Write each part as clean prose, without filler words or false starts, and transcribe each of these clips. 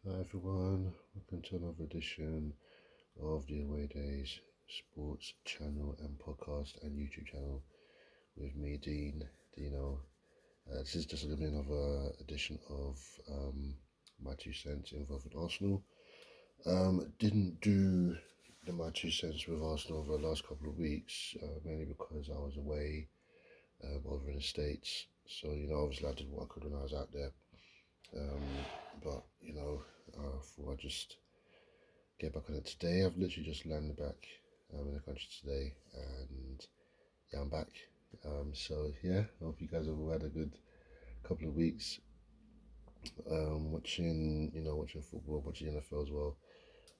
Hi everyone, welcome to another edition of the Away Days Sports channel and podcast and YouTube channel with me, Dino. This is just going to be another edition of my 2 cents involving Arsenal. Didn't do my 2 cents with Arsenal over the last couple of weeks, mainly because I was away over in the States. So, obviously I did what I could when I was out there. Um, but, I thought I'd just get back on it today. I've literally just landed back in the country today, and yeah, I'm back. So yeah, I hope you guys have all had a good couple of weeks. Watching football, watching NFL as well.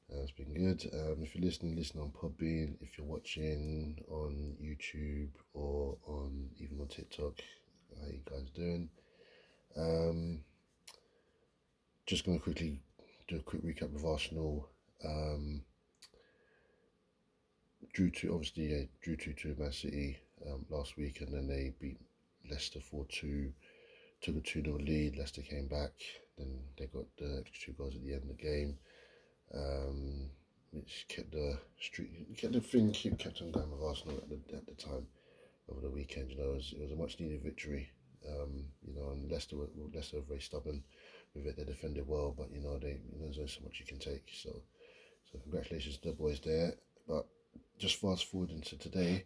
It's been good. If you're listening, listen on Podbean. If you're watching on YouTube or on even on TikTok, how you guys doing? Um, just gonna quickly do a quick recap of Arsenal. Um, drew 2-2 Man City last week, and then they beat Leicester 4-2, took a 2-0 lead. Leicester came back, then they got the extra 2 goals at the end of the game, um, which kept the streak, kept on going with Arsenal at the time over the weekend. It was a much needed victory. And Leicester were very stubborn with it. They defended well, but there's only so much you can take. So congratulations to the boys there. But just fast forward into today,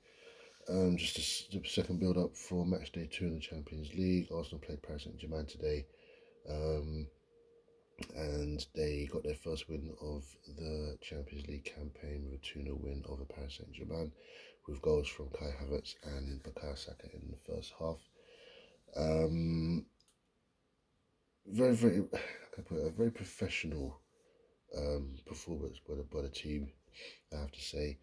the second build up for match day 2 in the Champions League. Arsenal played Paris Saint-Germain today, um, and they got their first win of the Champions League campaign with a 2-0 win over Paris Saint-Germain, with goals from Kai Havertz and Bukayo Saka in the first half. Very, very, I can put it, a very professional performance by the team, I have to say.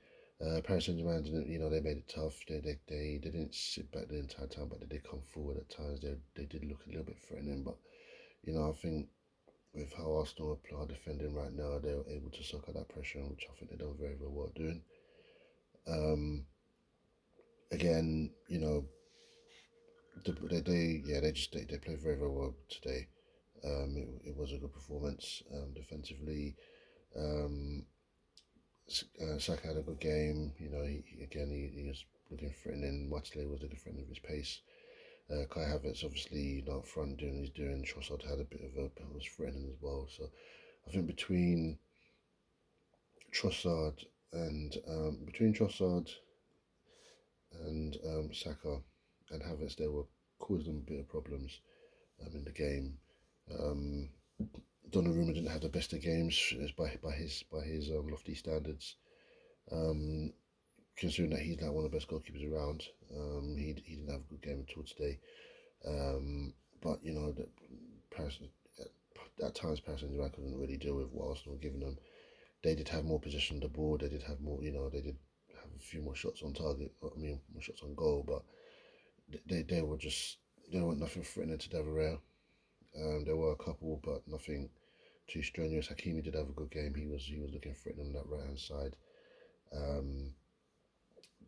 Paris Saint-Germain didn't, they made it tough. They didn't sit back the entire time, but they did come forward at times. They did look a little bit threatening, but I think with how Arsenal are defending right now, they were able to suck out that pressure, which I think they've done very, very well doing. Um, Again, they played very, very well today. It was a good performance defensively. Um, Saka had a good game. He was looking threatening. Martinelli was looking threatening with his pace. Kai Havertz obviously up front doing what he's doing. Trossard had a bit of was threatening as well. So I think Trossard between Trossard and Saka and Havertz, they were causing them a bit of problems in the game. Um, Donnarumma didn't have the best of games by his lofty standards. Um, Considering that he's like one of the best goalkeepers around, he didn't have a good game at all today. But Paris, at times Paris Saint-Germain couldn't really deal with what Arsenal were giving them. They did have more possession of the ball. They did have more. They did have a few more shots on target. I mean, more shots on goal, but they were just there weren't nothing threatening to Devereux. There were a couple, but nothing too strenuous. Hakimi did have a good game. He was looking threatening on that right hand side. Um,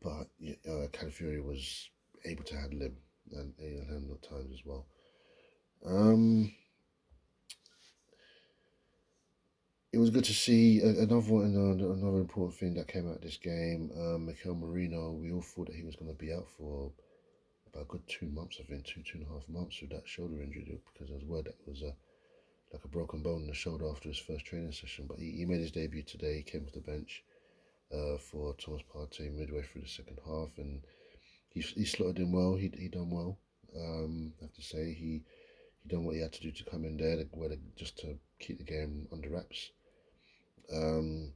but Calafiori was able to handle him and handle at times as well. Um, it was good to see another important thing that came out of this game. Mikel Merino, we all thought that he was going to be out for about a good 2 months. I think 2.5 months with that shoulder injury, because there was word that it was like a broken bone in the shoulder after his first training session. But he made his debut today. He came off the bench for Thomas Partey midway through the second half, and he slotted in well. He done well. I have to say he done what he had to do to come in there, just to keep the game under wraps. Um,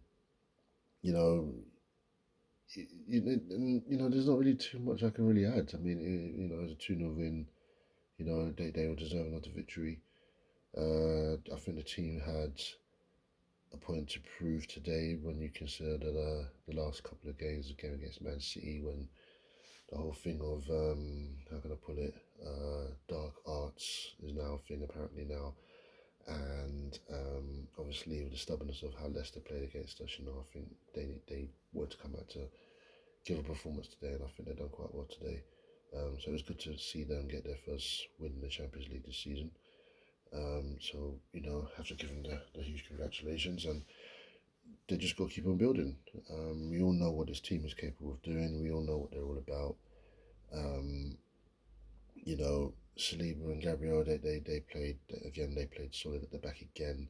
you know, there's not really too much I can really add. I mean, as a 2-0 win, they will deserve another victory. I think the team had a point to prove today when you consider that the last couple of games, the game against Man City, when the whole thing of how can I put it, dark arts is now a thing apparently now, and obviously with the stubbornness of how Leicester played against us, I think they wanted to come out to give a performance today, and I think they've done quite well today. So it was good to see them get their first win in the Champions League this season. So have to give them the huge congratulations, and they just got to keep on building. We all know what this team is capable of doing. We all know what they're all about. Um, Saliba and Gabriel, they played again. They played solid at the back again.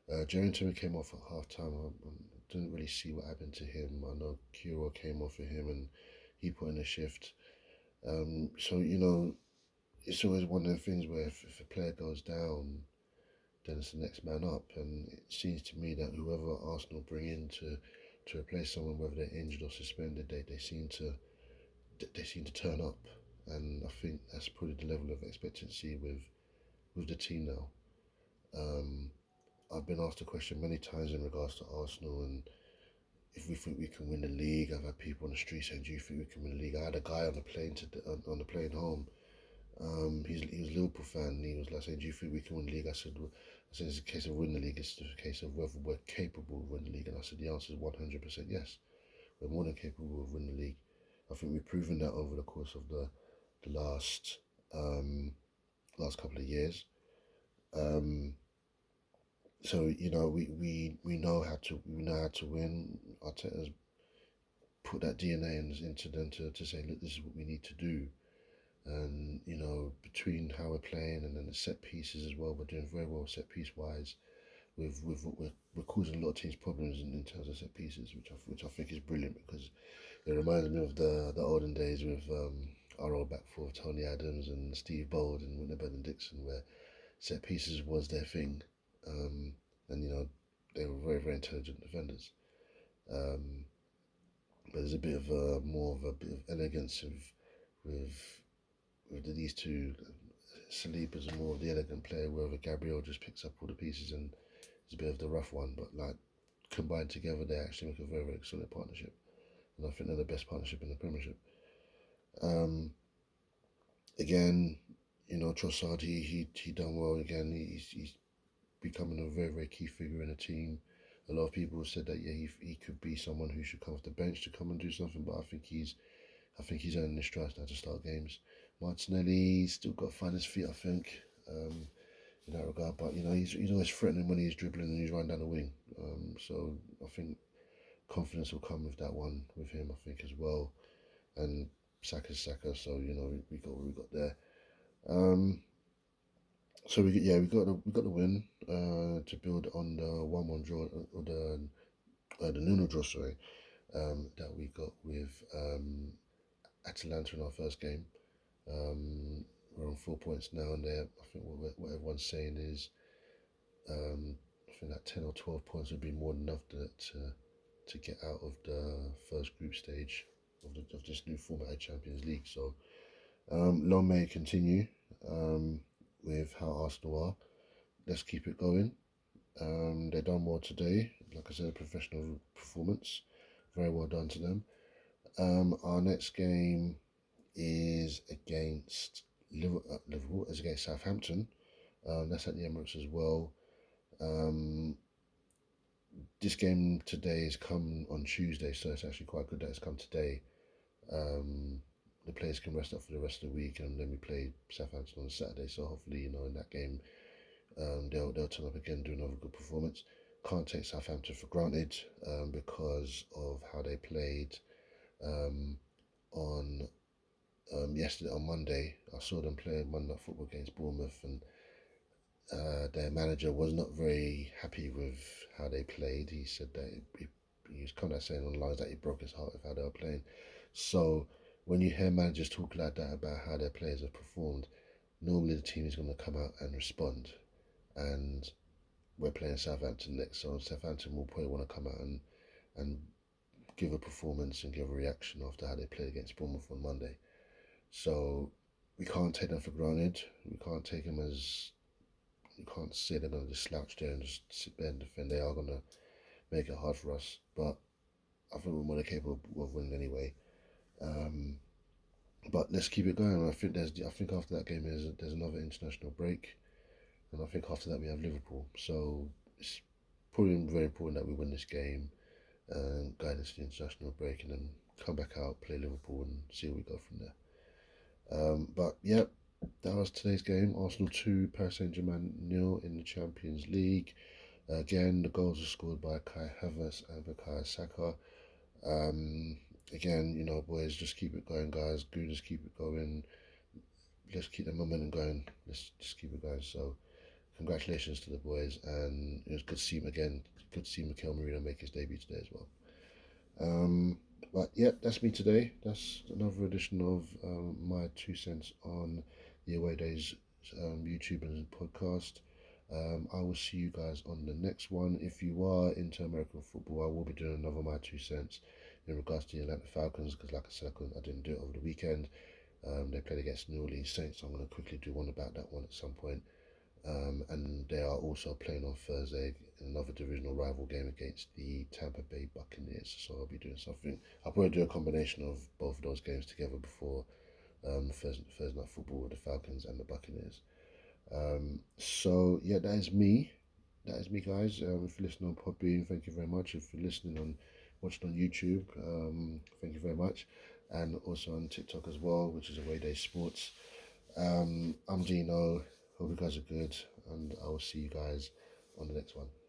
Jerrington came off at half time. I didn't really see what happened to him. I know Kuro came off for him and he put in a shift. So it's always one of the things where if a player goes down, then it's the next man up. And it seems to me that whoever Arsenal bring in to replace someone, whether they're injured or suspended, they seem to turn up. And I think that's probably the level of expectancy with the team now. Um, I've been asked a question many times in regards to Arsenal and if we think we can win the league. I've had people on the street saying, "Do you think we can win the league?" I had a guy on the plane on the plane home. He was a Liverpool fan. And he was like saying, "Do you think we can win the league?" I said, "It's a case of winning the league. It's just a case of whether we're capable of winning the league." And I said, "The answer is 100% yes. We're more than capable of winning the league." I think we've proven that over the course of the um, last couple of years. Um, so we know how to win. Arteta's put that DNA into them to say, look, this is what we need to do. And between how we're playing and then the set pieces as well, we're doing very well set piece wise. With what we're causing a lot of teams problems in terms of set pieces, which I think is brilliant because it reminds me of the olden days with our old back four, Tony Adams and Steve Bold and Winter and Dixon, where set pieces was their thing, um, and they were very very intelligent defenders. Um, but there's a bit of more of a bit of elegance with these two. Saliba's more of the elegant player, wherever Gabriel just picks up all the pieces and is a bit of the rough one. But like combined together, they actually make a very very solid partnership, and I think they're the best partnership in the Premiership. Um, Again, Trossard, he done well again. He's becoming a very very key figure in the team. A lot of people said that yeah he could be someone who should come off the bench to come and do something, but I think he's earning his stripes now to start games. Martinelli still got to find his feet, I think, in that regard. But he's always threatening when he's dribbling and he's running down the wing. So I think confidence will come with that one with him, I think as well. And Saka's Saka, so we got what we got there. Um, so we got the win to build on the 1-1 draw or the 0 draw, sorry, that we got with Atalanta in our first game. We're on 4 points now, and I think what everyone's saying is, I think that 10 or 12 points would be more than enough to get out of the first group stage of this new format of Champions League. So long may it continue with how Arsenal are. Let's keep it going. They done well today. Like I said, a professional performance. Very well done to them. Our next game is against Liverpool, is against Southampton. That's at the Emirates as well. This game today has come on Tuesday, so it's actually quite good that it's come today. Um, the players can rest up for the rest of the week, and then we play Southampton on Saturday. So hopefully, in that game, they'll turn up again, do another good performance. Can't take Southampton for granted because of how they played um, on yesterday on Monday. I saw them play Monday Night Football against Bournemouth, and their manager was not very happy with how they played. He said that he was kind of saying on the lines that he broke his heart with how they were playing. So when you hear managers talk like that about how their players have performed, normally the team is going to come out and respond. And we're playing Southampton next, so Southampton will probably want to come out and give a performance and give a reaction after how they played against Bournemouth on Monday. So we can't take them for granted. We can't take them as you can't say they're going to just slouch there and just sit there and defend. They are going to make it hard for us, but I think we're more than capable of winning anyway. Um, but let's keep it going. I think after that game there's another international break, and I think after that we have Liverpool. So it's probably very important that we win this game and guide us to the international break, and then come back out, play Liverpool, and see where we go from there. But yeah, that was today's game. Arsenal 2, Paris Saint-Germain nil in the Champions League. Again, the goals were scored by Kai Havertz and Bukayo Saka. Um, Again, boys, just keep it going, guys. Gooners, keep it going. Let's keep the momentum going. Let's just keep it going. So, congratulations to the boys, and it was good to see him again. Good to see Mikel Merino make his debut today as well. Um, but yeah, that's me today. That's another edition of my 2 cents on the Away Days YouTube and podcast. I will see you guys on the next one. If you are into American football, I will be doing another my 2 cents in regards to the Atlanta Falcons because, like I said, I didn't do it over the weekend. They played against New Orleans Saints, so I'm going to quickly do one about that one at some point. And they are also playing on Thursday in another divisional rival game against the Tampa Bay Buccaneers. So I'll be doing something. I'll probably do a combination of both of those games together before Thursday night football with the Falcons and the Buccaneers. So yeah, that is me. That is me, guys. If you're listening on Podbean, thank you very much. If you're listening on watching on YouTube, thank you very much, and also on TikTok as well, which is Away Day Sports. I'm Gino. Hope you guys are good, and I will see you guys on the next one.